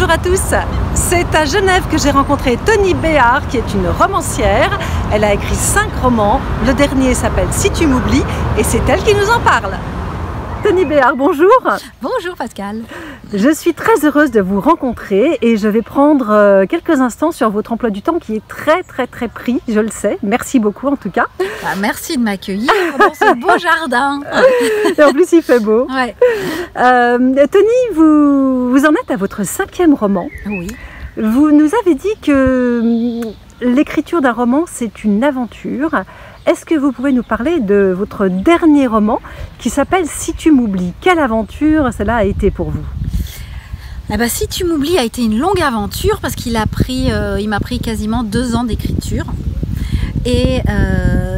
Bonjour à tous, c'est à Genève que j'ai rencontré Tony Béard qui est une romancière. Elle a écrit 5 romans, le dernier s'appelle Si tu m'oublies et c'est elle qui nous en parle. Tony Béard, bonjour. Bonjour Pascal. Je suis très heureuse de vous rencontrer et je vais prendre quelques instants sur votre emploi du temps qui est très pris, je le sais. Merci beaucoup en tout cas. Merci de m'accueillir dans ce beau jardin. Et en plus il fait beau. Ouais. Tony, vous en êtes à votre 5e roman. Oui. Vous nous avez dit que l'écriture d'un roman c'est une aventure. Est-ce que vous pouvez nous parler de votre dernier roman qui s'appelle Si tu m'oublies? Quelle aventure cela a été pour vous? Si tu m'oublies a été une longue aventure parce qu'il m'a pris quasiment 2 ans d'écriture. Et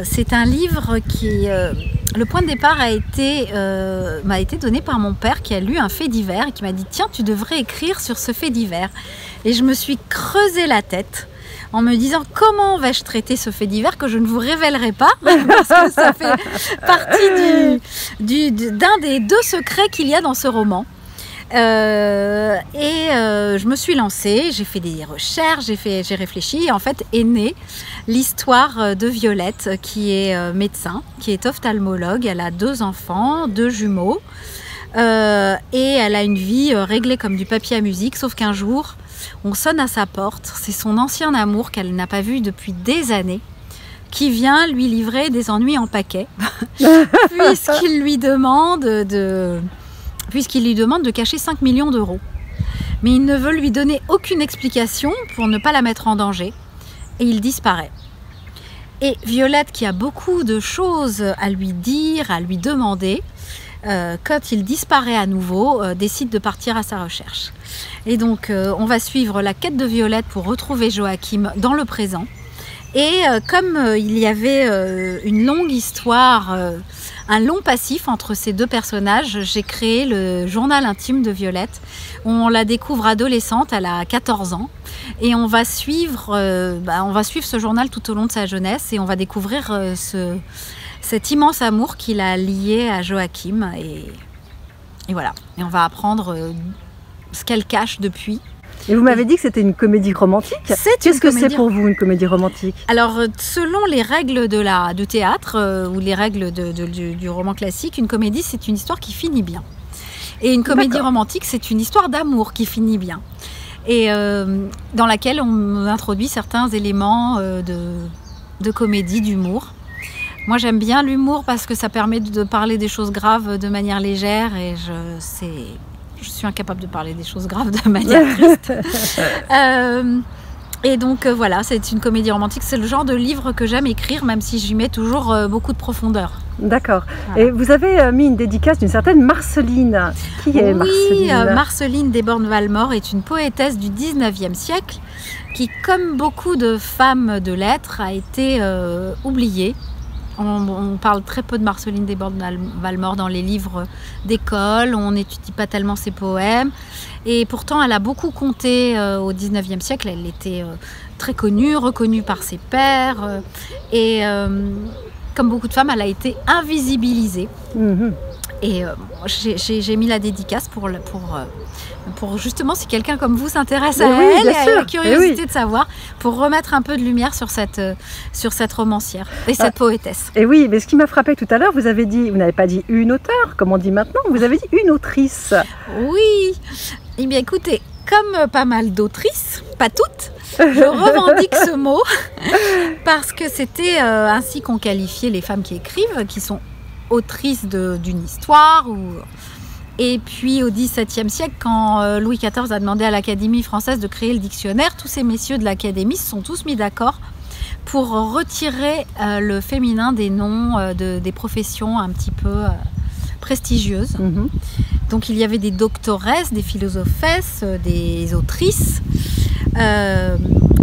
c'est un livre qui... le point de départ m'a été donné par mon père qui a lu un fait divers et qui m'a dit « Tiens, tu devrais écrire sur ce fait divers ». Et je me suis creusé la tête en me disant comment vais-je traiter ce fait divers que je ne vous révélerai pas parce que ça fait partie d'un des 2 secrets qu'il y a dans ce roman. Je me suis lancée, j'ai fait des recherches, j'ai réfléchi et en fait est née l'histoire de Violette qui est médecin, qui est ophtalmologue. Elle a 2 enfants, 2 jumeaux et elle a une vie réglée comme du papier à musique, sauf qu'un jour on sonne à sa porte, c'est son ancien amour qu'elle n'a pas vu depuis des années qui vient lui livrer des ennuis en paquet puisqu'il lui demande de cacher 5 millions d'euros. Mais il ne veut lui donner aucune explication pour ne pas la mettre en danger et il disparaît. Et Violette, qui a beaucoup de choses à lui dire, à lui demander, quand il disparaît à nouveau, décide de partir à sa recherche. Et donc on va suivre la quête de Violette pour retrouver Joachim dans le présent. Et comme il y avait une longue histoire, un long passif entre ces 2 personnages, j'ai créé le journal intime de Violette. On la découvre adolescente, elle a 14 ans. Et on va suivre ce journal tout au long de sa jeunesse et on va découvrir cet immense amour qu'il a lié à Joachim. Et voilà. Et on va apprendre ce qu'elle cache depuis. Et vous m'avez dit que c'était une comédie romantique. Qu'est-ce que c'est pour vous une comédie romantique? Alors, selon les règles du théâtre ou les règles du roman classique, une comédie, c'est une histoire qui finit bien. Et une comédie romantique, c'est une histoire d'amour qui finit bien. Et dans laquelle on introduit certains éléments de comédie, d'humour. Moi, j'aime bien l'humour parce que ça permet de parler des choses graves de manière légère et je suis incapable de parler des choses graves de manière triste. Et donc voilà, c'est une comédie romantique. C'est le genre de livre que j'aime écrire, même si j'y mets toujours beaucoup de profondeur. D'accord. Voilà. Et vous avez mis une dédicace d'une certaine Marceline. Qui est Marceline? Oui, Marceline Desbordes-Valmore est une poétesse du 19e siècle qui, comme beaucoup de femmes de lettres, a été oubliée. On parle très peu de Marceline Desbordes-Valmore dans les livres d'école, on n'étudie pas tellement ses poèmes. Et pourtant, elle a beaucoup compté au 19e siècle, elle était très connue, reconnue par ses pairs. Comme beaucoup de femmes, elle a été invisibilisée. Et j'ai mis la dédicace pour justement, si quelqu'un comme vous s'intéresse à elle, et à la curiosité de savoir, pour remettre un peu de lumière sur cette romancière et cette poétesse. Et oui, mais ce qui m'a frappé tout à l'heure, vous n'avez pas dit une auteure, comme on dit maintenant, vous avez dit une autrice. Oui, eh bien écoutez, comme pas mal d'autrices, pas toutes, je revendique ce mot, parce que c'était ainsi qu'on qualifiait les femmes qui écrivent, qui sont autrices d'une histoire Et puis au XVIIe siècle, quand Louis XIV a demandé à l'Académie française de créer le dictionnaire, tous ces messieurs de l'Académie se sont tous mis d'accord pour retirer le féminin des noms des professions un petit peu prestigieuses. Donc il y avait des doctoresses, des philosophesses, des autrices.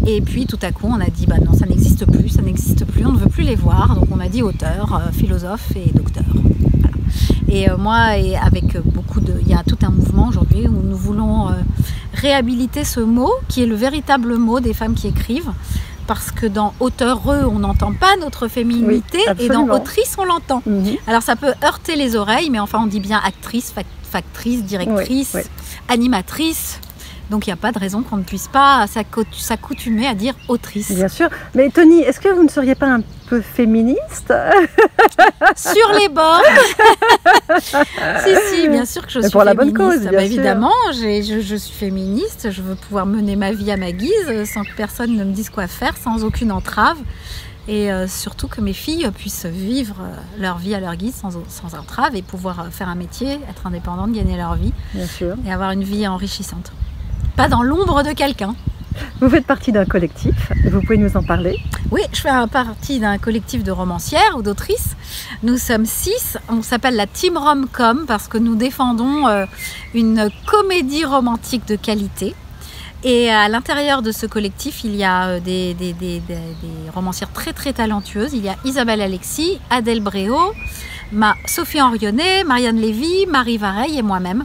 Et puis tout à coup on a dit bah non, ça n'existe plus, on ne veut plus les voir. Donc on a dit auteur, philosophe et docteur. Voilà. Et moi, il y a tout un mouvement aujourd'hui où nous voulons réhabiliter ce mot qui est le véritable mot des femmes qui écrivent. Parce que dans auteureux, on n'entend pas notre féminité, oui, et dans autrice, on l'entend. Alors ça peut heurter les oreilles, mais enfin on dit bien actrice, factrice, directrice, animatrice. Donc il n'y a pas de raison qu'on ne puisse pas s'accoutumer à dire autrice. Bien sûr. Mais Tony, est-ce que vous ne seriez pas un peu féministe? Sur les bords. Si, bien sûr que je suis pour la féministe. bonne cause, bien sûr. Évidemment, je suis féministe. Je veux pouvoir mener ma vie à ma guise, sans que personne ne me dise quoi faire, sans aucune entrave. Et surtout que mes filles puissent vivre leur vie à leur guise, sans entrave, et pouvoir faire un métier, être indépendantes, gagner leur vie. Bien sûr. Et avoir une vie enrichissante. Pas dans l'ombre de quelqu'un. Vous faites partie d'un collectif, vous pouvez nous en parler? Oui, je fais partie d'un collectif de romancières ou d'autrices. Nous sommes 6, on s'appelle la Team Rom-Com parce que nous défendons une comédie romantique de qualité. Et à l'intérieur de ce collectif, il y a des romancières très très talentueuses. Il y a Isabelle Alexis, Adèle Bréau, Sophie Henrionnet, Marianne Lévy, Marie Vareille et moi-même.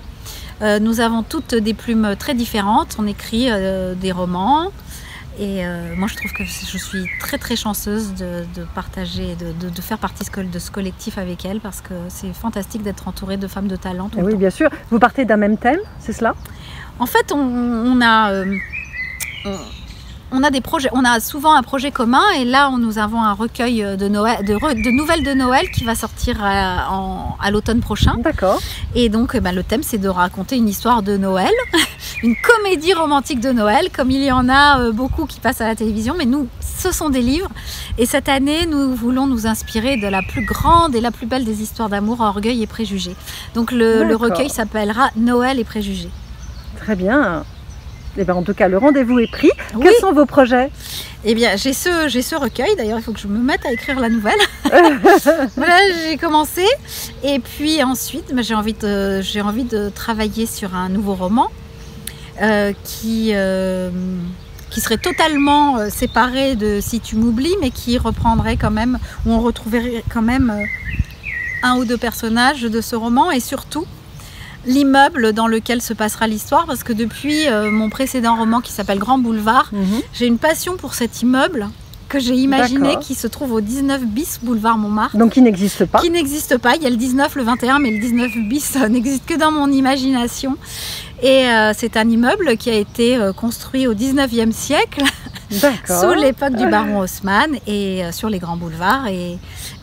Nous avons toutes des plumes très différentes, on écrit des romans et moi je trouve que je suis très très chanceuse de partager, de faire partie de ce collectif avec elles parce que c'est fantastique d'être entourée de femmes de talent tout le temps. Bien sûr. Vous partez d'un même thème, c'est cela? En fait, on a des projets, on a souvent un projet commun et là nous avons un recueil de nouvelles de Noël qui va sortir à l'automne prochain. D'accord. Et donc le thème c'est de raconter une histoire de Noël, une comédie romantique de Noël comme il y en a beaucoup qui passent à la télévision, mais nous ce sont des livres et cette année nous voulons nous inspirer de la plus grande et la plus belle des histoires d'amour, orgueil et préjugés. Donc le recueil s'appellera Noël et préjugés. Très bien. Eh bien, en tout cas, le rendez-vous est pris. Oui. Quels sont vos projets? Eh bien, j'ai ce recueil. D'ailleurs, il faut que je me mette à écrire la nouvelle. Voilà, j'ai commencé. Et puis ensuite, j'ai envie de travailler sur un nouveau roman qui serait totalement séparé de Si tu m'oublies, mais qui reprendrait quand même, où on retrouverait quand même un ou deux personnages de ce roman et surtout l'immeuble dans lequel se passera l'histoire parce que depuis mon précédent roman qui s'appelle Grand Boulevard, j'ai une passion pour cet immeuble que j'ai imaginé qui se trouve au 19 bis boulevard Montmartre. Donc qui n'existe pas. Qui n'existe pas, il y a le 19, le 21 mais le 19 bis n'existe que dans mon imagination et c'est un immeuble qui a été construit au 19e siècle sous l'époque du baron Haussmann et sur les grands boulevards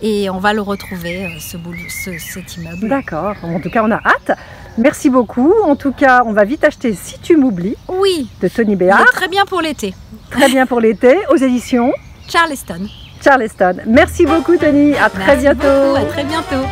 et on va le retrouver cet immeuble. D'accord, en tout cas on a hâte. Merci beaucoup. En tout cas, on va vite acheter Si tu m'oublies. Oui. De Tony Béard. Très bien pour l'été. Très bien pour l'été. Aux éditions Charleston. Charleston. Merci beaucoup Tony. À très bientôt. À très bientôt.